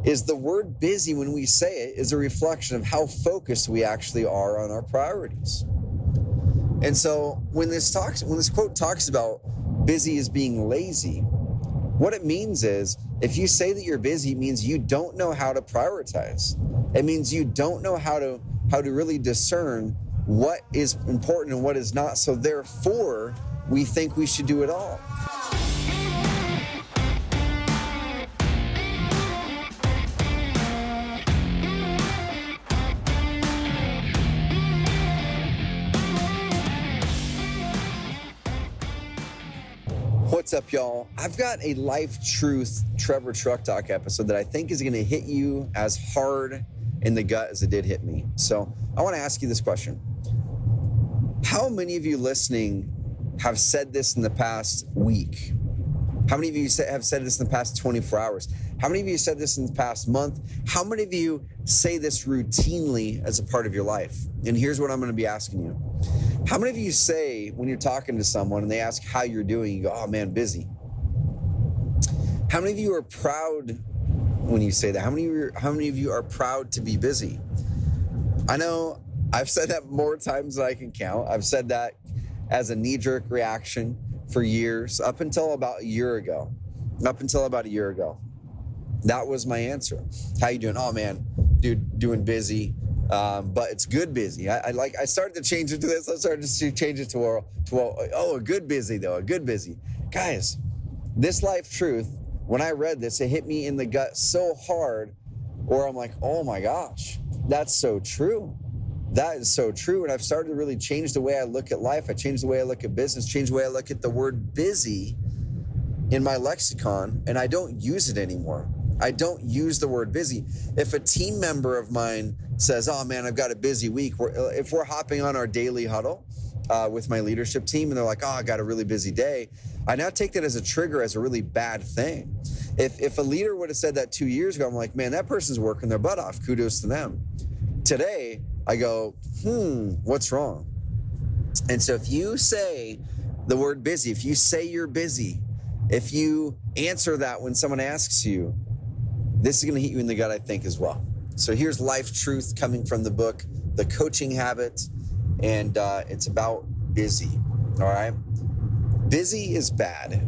is the word busy, when we say it, is a reflection of how focused we actually are on our priorities. And so when this quote talks about busy as being lazy, what it means is, if you say that you're busy, it means you don't know how to prioritize. It means you don't know how to really discern what is important and what is not. So therefore, we think we should do it all. What's up, y'all? I've got a Life Truth Trevor Truck Talk episode that I think is going to hit you as hard in the gut as it did hit me. So I want to ask you this question. How many of you listening have said this in the past week? How many of you have said this in the past 24 hours? How many of you said this in the past month? How many of you say this routinely as a part of your life? And here's what I'm going to be asking you. How many of you say, when you're talking to someone and they ask how you're doing, you go, oh man, busy? How many of you are proud when you say that? How many of you are proud to be busy? I know I've said that more times than I can count. I've said that as a knee-jerk reaction for years, up until about a year ago. That was my answer. How you doing? Oh man, dude, doing busy. But it's good busy. I started to change it to this. I started to change it to a good busy though, a good busy. Guys, this life truth, when I read this, it hit me in the gut so hard, or I'm like, oh my gosh, that's so true. That is so true. And I've started to really change the way I look at life. I changed the way I look at business, changed the way I look at the word busy in my lexicon, and I don't use it anymore. I don't use the word busy. If a team member of mine says, oh man, I've got a busy week, if we're hopping on our daily huddle with my leadership team and they're like, oh, I got a really busy day, I now take that as a trigger, as a really bad thing. If a leader would have said that 2 years ago, I'm like, man, that person's working their butt off. Kudos to them. Today, I go, what's wrong? And so if you say the word busy, if you say you're busy, if you answer that when someone asks you, this is going to hit you in the gut, I think, as well. So here's life truth coming from the book, The Coaching Habit, and it's about busy, all right? Busy is bad.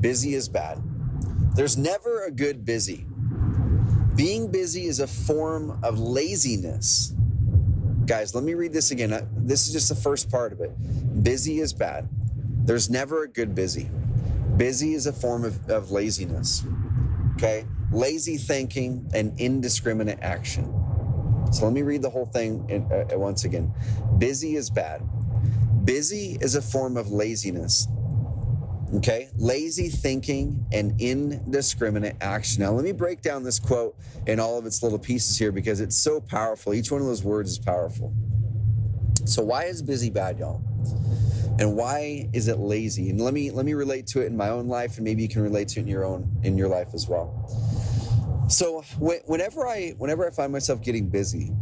Busy is bad. There's never a good busy. Being busy is a form of laziness. Guys, let me read this again. This is just the first part of it. Busy is bad. There's never a good busy. Busy is a form of laziness, okay? Lazy thinking and indiscriminate action. So let me read the whole thing once again. Busy is bad. Busy is a form of laziness, okay? Lazy thinking and indiscriminate action. Now let me break down this quote in all of its little pieces here because it's so powerful. Each one of those words is powerful. So why is busy bad, y'all? And why is it lazy? And let me relate to it in my own life, and maybe you can relate to it in your life as well. So whenever I find myself getting busy,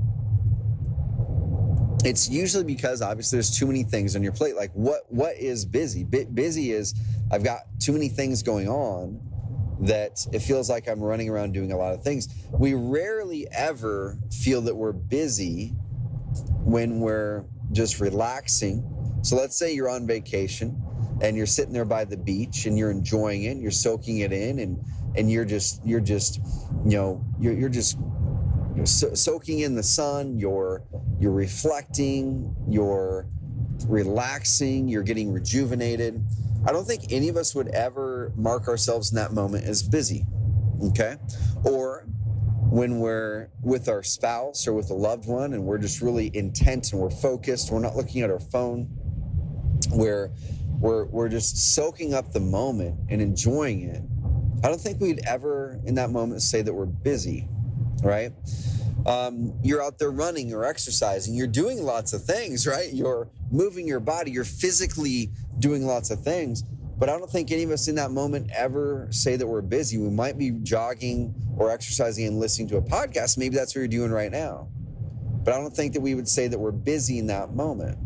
it's usually because obviously there's too many things on your plate. Like what is busy? Busy is I've got too many things going on that it feels like I'm running around doing a lot of things. We rarely ever feel that we're busy when we're just relaxing. So let's say you're on vacation and you're sitting there by the beach and you're enjoying it, you're soaking it in, and you're just soaking in the sun, you're reflecting, you're relaxing, you're getting rejuvenated. I don't think any of us would ever mark ourselves in that moment as busy, okay? Or when we're with our spouse or with a loved one and we're just really intent and we're focused, we're not looking at our phone, we're just soaking up the moment and enjoying it. I don't think we'd ever in that moment say that we're busy, right? You're out there running or exercising, you're doing lots of things, right? You're moving your body, you're physically doing lots of things, but I don't think any of us in that moment ever say that we're busy. We might be jogging or exercising and listening to a podcast. Maybe that's what you're doing right now. But I don't think that we would say that we're busy in that moment.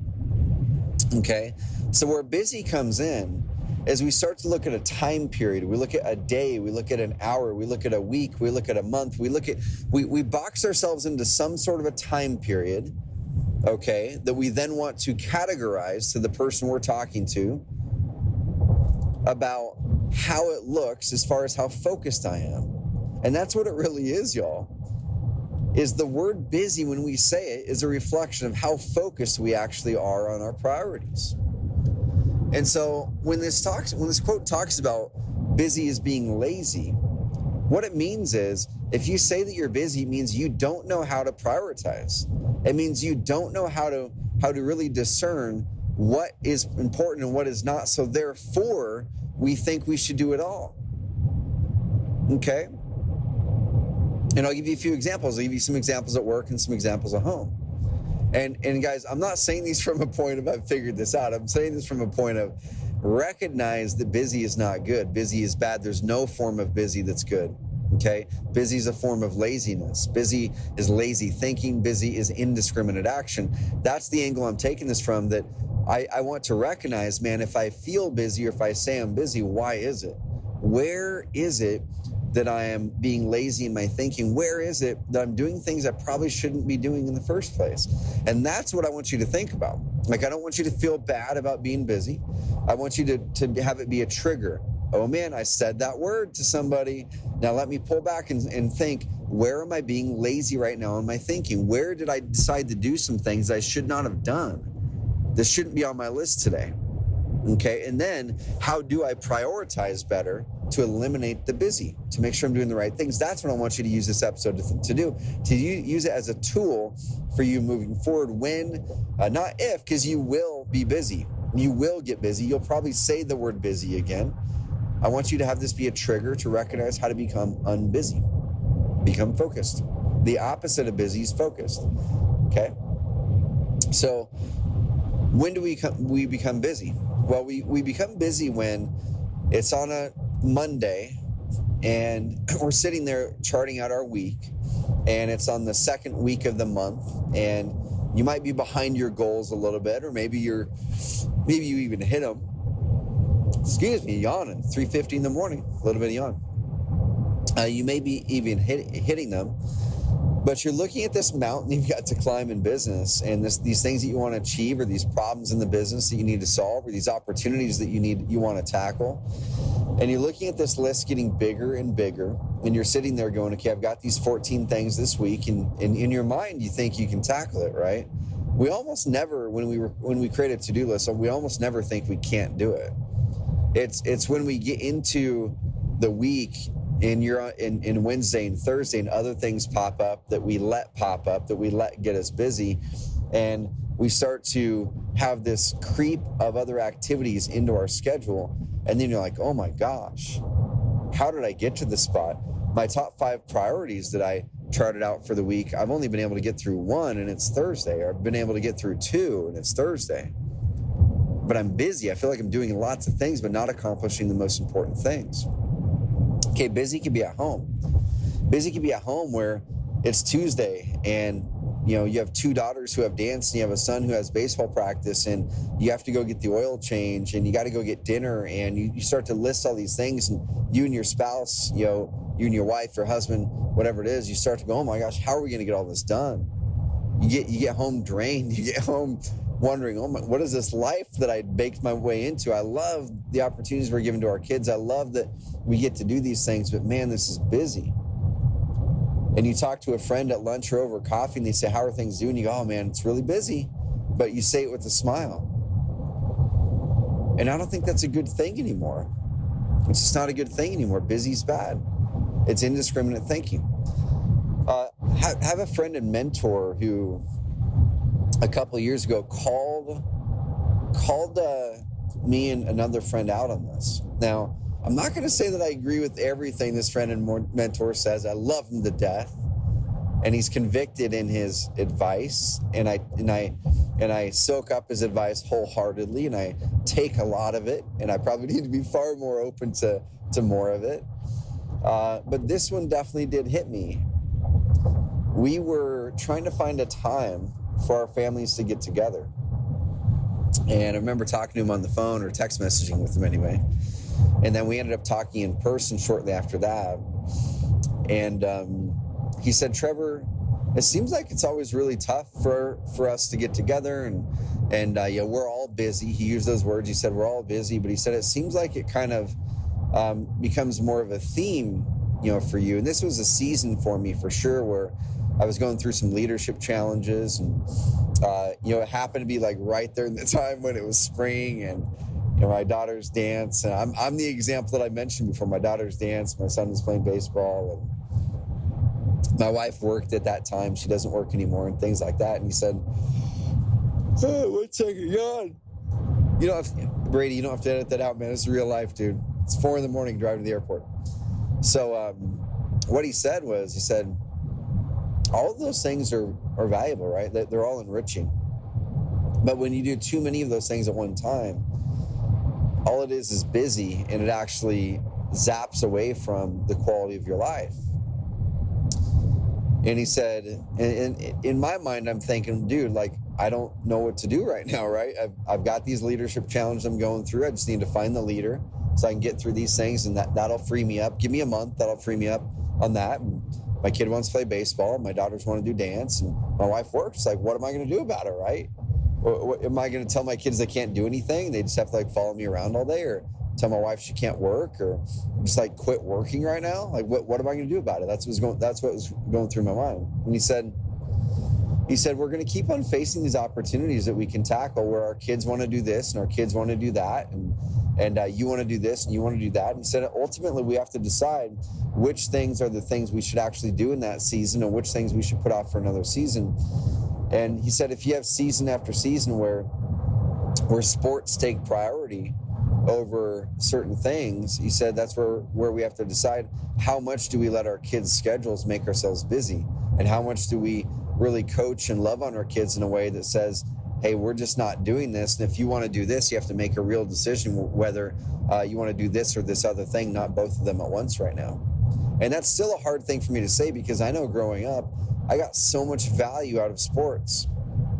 Okay? So where busy comes in as we start to look at a time period, we look at a day, we look at an hour, we look at a week, we look at a month, we box ourselves into some sort of a time period, okay, that we then want to categorize to the person we're talking to about how it looks as far as how focused I am. And that's what it really is, y'all. Is the word busy, when we say it, is a reflection of how focused we actually are on our priorities. And so when this quote talks about busy as being lazy, what it means is, if you say that you're busy, it means you don't know how to prioritize. It means you don't know how to really discern what is important and what is not. So therefore, we think we should do it all. Okay? And I'll give you a few examples. I'll give you some examples at work and some examples at home. And guys, I'm not saying these from a point of I've figured this out. I'm saying this from a point of recognize that busy is not good. Busy is bad. There's no form of busy that's good. Okay? Busy is a form of laziness. Busy is lazy thinking. Busy is indiscriminate action. That's the angle I'm taking this from, that I want to recognize, man, if I feel busy or if I say I'm busy, why is it? Where is it that I am being lazy in my thinking? Where is it that I'm doing things I probably shouldn't be doing in the first place? And that's what I want you to think about. Like, I don't want you to feel bad about being busy. I want you to have it be a trigger. Oh man, I said that word to somebody. Now let me pull back and think, where am I being lazy right now in my thinking? Where did I decide to do some things I should not have done? This shouldn't be on my list today. Okay, and then how do I prioritize better to eliminate the busy, to make sure I'm doing the right things? That's what I want you to use this episode to do, to use it as a tool for you moving forward when, not if, because you will be busy. You will get busy. You'll probably say the word busy again. I want you to have this be a trigger to recognize how to become unbusy, become focused. The opposite of busy is focused, okay? So when do we become busy? Well, we become busy when it's on a Monday and we're sitting there charting out our week, and it's on the second week of the month, and you might be behind your goals a little bit, or maybe you even hit them. Excuse me, yawning, 3:50 in the morning, a little bit of yawn. You may be even hitting them, but you're looking at this mountain you've got to climb in business, and these things that you want to achieve, or these problems in the business that you need to solve, or these opportunities that you want to tackle. And you're looking at this list getting bigger and bigger, and you're sitting there going, okay, I've got these 14 things this week, and in your mind you think you can tackle it, right? We almost never, when we create a to-do list, we almost never think we can't do it. It's when we get into the week and you're in Wednesday and Thursday and other things pop up that we let get us busy, and we start to have this creep of other activities into our schedule, and then you're like, oh my gosh, how did I get to this spot? My top 5 priorities that I charted out for the week, I've only been able to get through 1 and it's Thursday, or I've been able to get through 2 and it's Thursday. But I'm busy. I feel like I'm doing lots of things, but not accomplishing the most important things. Okay, busy could be at home. Busy could be at home where it's Tuesday and you have 2 daughters who have dance, and you have a son who has baseball practice, and you have to go get the oil change, and you got to go get dinner, and you start to list all these things, and you and your spouse, you and your wife, your husband, whatever it is, you start to go, oh my gosh, how are we going to get all this done? You get home drained. You get home wondering, oh my, what is this life that I baked my way into? I love the opportunities we're given to our kids. I love that we get to do these things, but man, this is busy. And you talk to a friend at lunch or over coffee, and they say, how are things doing? You go, oh man, it's really busy. But you say it with a smile. And I don't think that's a good thing anymore. It's just not a good thing anymore. Busy's bad. It's indiscriminate thinking. Have a friend and mentor who a couple of years ago called me and another friend out on this. Now, I'm not going to say that I agree with everything this friend and mentor says. I love him to death, and he's convicted in his advice, and I soak up his advice wholeheartedly, and I take a lot of it, and I probably need to be far more open to more of it. But this one definitely did hit me. We were trying to find a time for our families to get together. And I remember talking to him on the phone or text messaging with him anyway. And then we ended up talking in person shortly after that. And he said, Trevor, it seems like it's always really tough for us to get together, and we're all busy. He used those words. He said, we're all busy, but he said, it seems like it kind of becomes more of a theme, for you. And this was a season for me for sure, where I was going through some leadership challenges, and it happened to be like right there in the time when it was spring, and my daughter's dance, and I'm the example that I mentioned before. My daughter's dance, my son was playing baseball, and my wife worked at that time. She doesn't work anymore, and things like that. And he said, "Hey, 1 second, God, Brady, you don't have to edit that out, man. It's real life, dude. It's 4 a.m. driving to the airport." So what he said was, all of those things are valuable, right? They're all enriching. But when you do too many of those things at one time, all it is busy, and it actually zaps away from the quality of your life. And he said, and in my mind, I'm thinking, dude, like, I don't know what to do right now, right? I've got these leadership challenges I'm going through. I just need to find the leader so I can get through these things, and that'll free me up. Give me a month, that'll free me up on that. And my kid wants to play baseball, my daughters want to do dance, and my wife works. Like, what am I going to do about it, right? Or am I going to tell my kids they can't do anything? They just have to follow me around all day, or tell my wife she can't work, or just quit working right now? Like, what am I going to do about it? That's what was going through my mind. And he said, we're going to keep on facing these opportunities that we can tackle, where our kids want to do this and our kids want to do that, and you want to do this and you want to do that. And he said, ultimately, we have to decide which things are the things we should actually do in that season, and which things we should put off for another season. And he said, if you have season after season where sports take priority over certain things, he said that's where we have to decide how much do we let our kids' schedules make ourselves busy, and how much do we really coach and love on our kids in a way that says, hey, we're just not doing this. And if you want to do this, you have to make a real decision whether you want to do this or this other thing, not both of them at once right now. And that's still a hard thing for me to say, because I know growing up, I got so much value out of sports.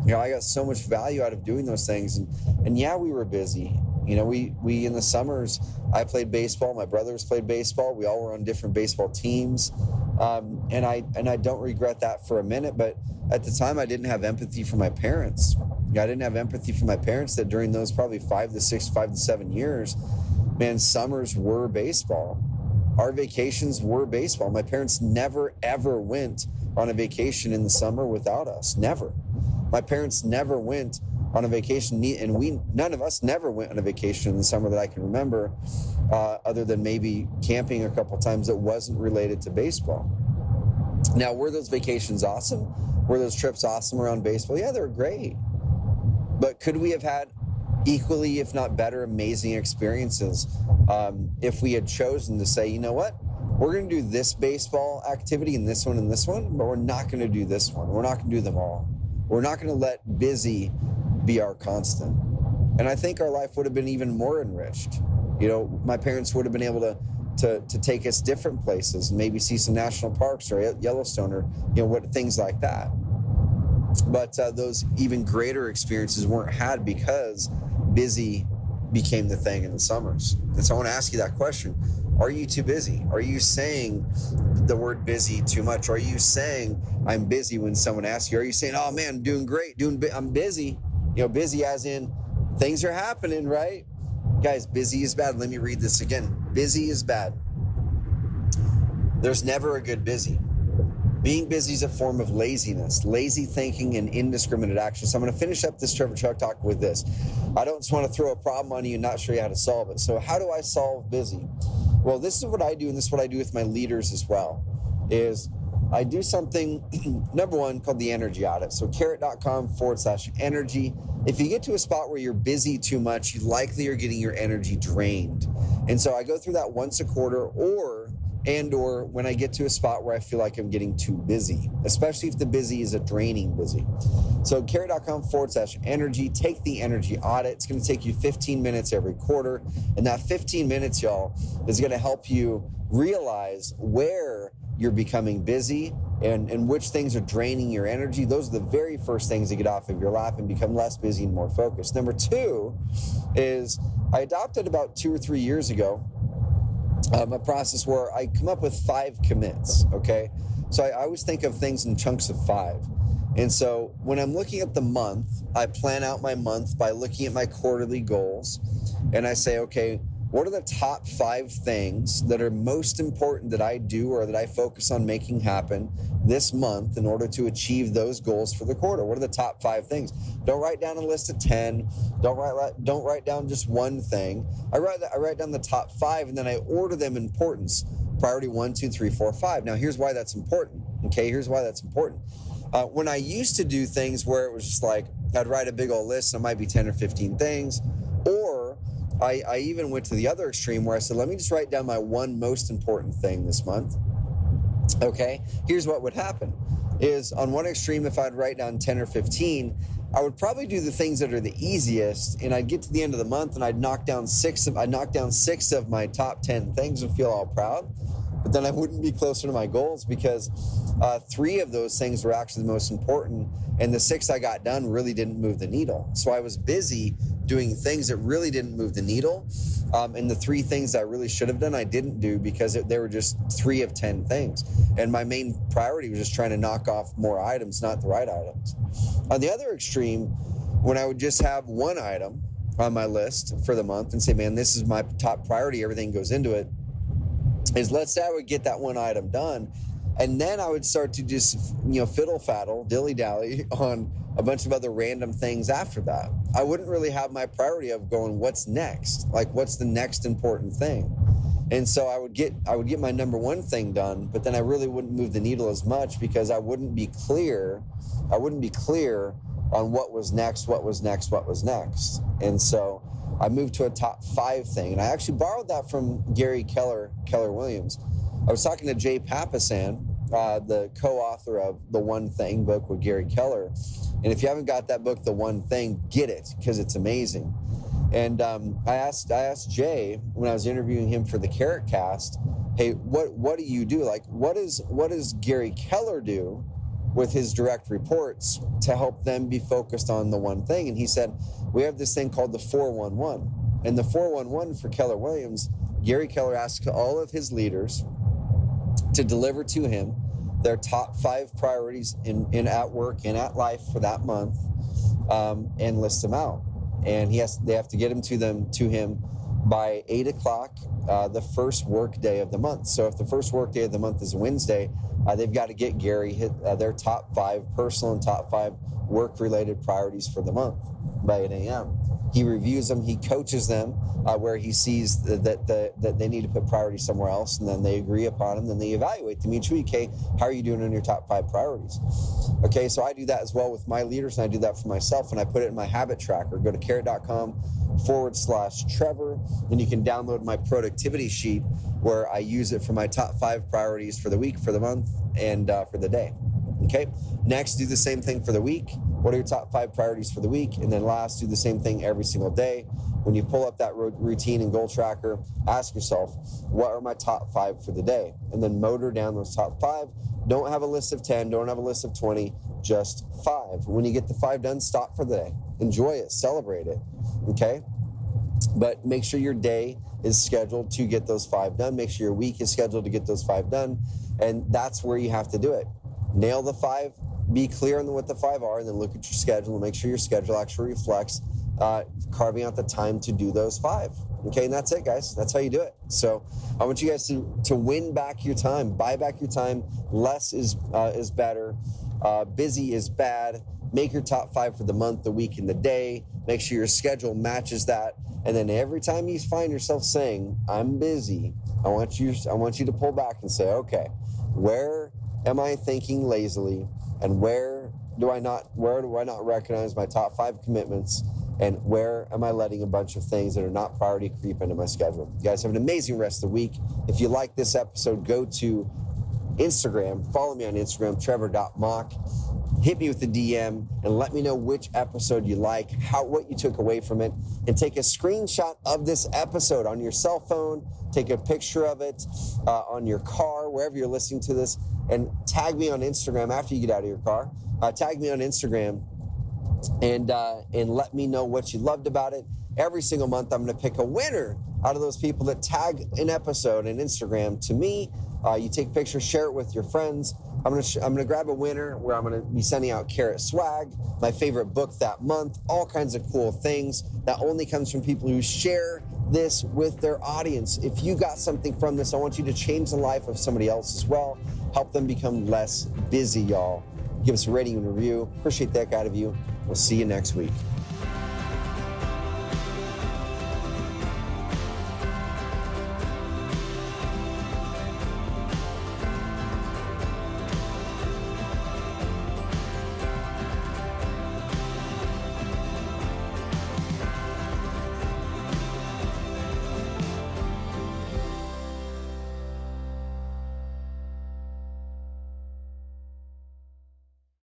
I got so much value out of doing those things. And yeah, we were busy. We in the summers, I played baseball, my brothers played baseball. We all were on different baseball teams. And I don't regret that for a minute, but at the time I didn't have empathy for my parents. I didn't have empathy for my parents that during those probably 5 to 7 years, man, summers were baseball. Our vacations were baseball. My parents never, ever went on a vacation in the summer without us. Never. My parents never went on a vacation, and none of us never went on a vacation in the summer that I can remember, other than maybe camping a couple times that wasn't related to baseball. Now, were those vacations awesome? Were those trips awesome around baseball? Yeah, they were great. But could we have had equally, if not better, amazing experiences if we had chosen to say, you know what? We're going to do this baseball activity and this one, but we're not going to do this one. We're not going to do them all. We're not going to let busy be our constant. And I think our life would have been even more enriched. My parents would have been able to take us different places and maybe see some national parks or Yellowstone or things like that. But those even greater experiences weren't had because busy became the thing in the summers. And so I want to ask you that question. Are you too busy? Are you saying the word busy too much? Are you saying I'm busy when someone asks you? Are you saying, oh man, I'm doing great, I'm busy? Busy as in things are happening, right? Guys, busy is bad. Let me read this again. Busy is bad. There's never a good busy. Being busy is a form of laziness, lazy thinking, and indiscriminate action. So I'm going to finish up this Trevor Chuck Talk with this. I don't just want to throw a problem on you and not show you how to solve it. So how do I solve busy? Well, this is what I do, and this is what I do with my leaders as well, is I do something, number one, called the Energy Audit. So carrot.com/energy. If you get to a spot where you're busy too much, you likely are getting your energy drained. And so I go through that once a quarter, or when I get to a spot where I feel like I'm getting too busy, especially if the busy is a draining busy. So carrot.com/energy, take the Energy Audit. It's going to take you 15 minutes every quarter. And that 15 minutes, y'all, is going to help you realize where you're becoming busy and which things are draining your energy, those are the very first things to get off of your lap and become less busy and more focused. Number two is I adopted about 2 or 3 years ago a process where I come up with 5 commits, okay? So I always think of things in chunks of 5. And so when I'm looking at the month, I plan out my month by looking at my quarterly goals. And I say, okay, what are the top 5 things that are most important that I do or that I focus on making happen this month in order to achieve those goals for the quarter? What are the top 5 things? Don't write down a list of 10. Don't write down just one thing. I write down the top 5, and then I order them in importance. Priority 1, 2, 3, 4, 5. Now here's why that's important. Okay, here's why that's important. When I used to do things where it was just like I'd write a big old list and it might be 10 or 15 things, or I even went to the other extreme where I said, let me just write down my one most important thing this month. Okay, here's what would happen is on one extreme, if I'd write down 10 or 15, I would probably do the things that are the easiest, and I'd get to the end of the month and I'd knock down 6 of my top 10 things and feel all proud. But then I wouldn't be closer to my goals because 3 of those things were actually the most important, and the 6 I got done really didn't move the needle. So I was busy doing things that really didn't move the needle, and the 3 things I really should have done I didn't do because they were just 3 of 10 things. And my main priority was just trying to knock off more items, not the right items. On the other extreme, when I would just have one item on my list for the month and say, man, this is my top priority, everything goes into it, is let's say I would get that one item done, and then I would start to just, fiddle-faddle, dilly-dally on a bunch of other random things after that. I wouldn't really have my priority of going, what's next? Like, what's the next important thing? And so I would get my number one thing done, but then I really wouldn't move the needle as much because I wouldn't be clear on what was next. And so I moved to a top 5 thing. And I actually borrowed that from Gary Keller Williams. I was talking to Jay Papasan, the co-author of The One Thing book with Gary Keller. And if you haven't got that book, The One Thing, get it because it's amazing. And I asked Jay when I was interviewing him for the Carrot Cast, hey, what do you do? Like, what does Gary Keller do with his direct reports to help them be focused on the one thing? And he said, we have this thing called the 411. And the 411 for Keller Williams, Gary Keller asks all of his leaders to deliver to him their top 5 priorities in at work and at life for that month, and list them out. And they have to get them to him by 8 o'clock the first work day of the month. So if the first work day of the month is a Wednesday, they've got to get Gary their top 5 personal and top 5 work-related priorities for the month by 8 a.m. He reviews them, he coaches them where he sees that they need to put priorities somewhere else, and then they agree upon them, then they evaluate them each week. Hey, how are you doing on your top 5 priorities? Okay, so I do that as well with my leaders, and I do that for myself, and I put it in my habit tracker. Go to carrot.com/Trevor, and you can download my productivity sheet where I use it for my top 5 priorities for the week, for the month, and for the day. Okay, next, do the same thing for the week. What are your top 5 priorities for the week? And then last, do the same thing every single day. When you pull up that routine and goal tracker, ask yourself, what are my top 5 for the day? And then motor down those top 5. Don't have a list of 10, don't have a list of 20, just 5. When you get the 5 done, stop for the day. Enjoy it, celebrate it, okay? But make sure your day is scheduled to get those 5 done. Make sure your week is scheduled to get those 5 done. And that's where you have to do it. Nail the 5, be clear on what the 5 are, and then look at your schedule and make sure your schedule actually reflects carving out the time to do those 5. Okay, and that's it, guys. That's how you do it. So I want you guys to win back your time, buy back your time. Less is better. Busy is bad. Make your top 5 for the month, the week, and the day. Make sure your schedule matches that. And then every time you find yourself saying, I'm busy, I want you to pull back and say, okay, where am I thinking lazily, and where do I not recognize my top 5 commitments, and where am I letting a bunch of things that are not priority creep into my schedule? You guys have an amazing rest of the week. If you like this episode, go to Instagram. Follow me on Instagram, trevor.mock. Hit me with a DM and let me know which episode you like, what you took away from it, and take a screenshot of this episode on your cell phone, take a picture of it on your car, wherever you're listening to this, and tag me on Instagram after you get out of your car. Tag me on Instagram and let me know what you loved about it. Every single month, I'm going to pick a winner out of those people that tag an episode on Instagram to me. You take pictures, share it with your friends. I'm gonna grab a winner where I'm gonna be sending out Carrot Swag, my favorite book that month, all kinds of cool things that only comes from people who share this with their audience. If you got something from this, I want you to change the life of somebody else as well. Help them become less busy, y'all. Give us a rating and review. Appreciate that out of you. We'll see you next week.